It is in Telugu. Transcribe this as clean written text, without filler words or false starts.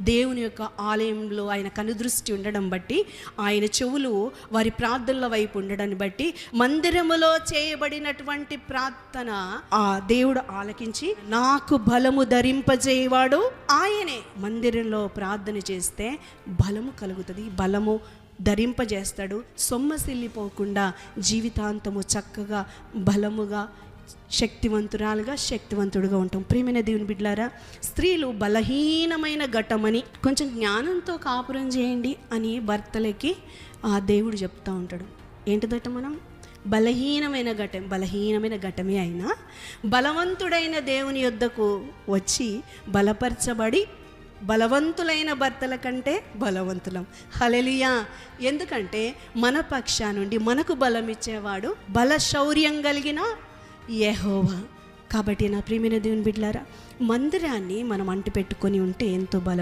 దేవుని యొక్క ఆలయంలో ఆయన కనుదృష్టి ఉండడం బట్టి, ఆయన చెవులు వారి ప్రార్థనల వైపు ఉండడాన్ని బట్టి, మందిరములో చేయబడినటువంటి ప్రార్థన ఆ దేవుడు ఆలకించి నాకు బలము ధరింపజేయవాడు ఆయనే. మందిరంలో ప్రార్థన చేస్తే బలము కలుగుతుంది, బలము ధరింపజేస్తాడు. సొమ్మసిల్లిపోకుండా జీవితాంతము చక్కగా బలముగా శక్తివంతుడుగా ఉంటాం. ప్రియమైన దేవుని బిడ్డలారా, స్త్రీలు బలహీనమైన ఘటమని, కొంచెం జ్ఞానంతో కాపురం చేయండి అని భర్తలకి ఆ దేవుడు చెప్తూ ఉంటాడు. ఏంటిదట? మనం బలహీనమైన ఘటమే అయినా బలవంతుడైన దేవుని యొద్దకు వచ్చి బలపరచబడి బలవంతులైన భర్తల కంటే బలవంతులం. హల్లెలూయా. ఎందుకంటే మన పక్షా నుండి మనకు బలం ఇచ్చేవాడు బలశౌర్యం కలిగిన యెహోవా. కాబట్టి నా ప్రియమైన దేవుని బిడ్డలారా, మందిరాన్ని మనం అంటి పెట్టుకొని ఉంటే ఎంతో బలం.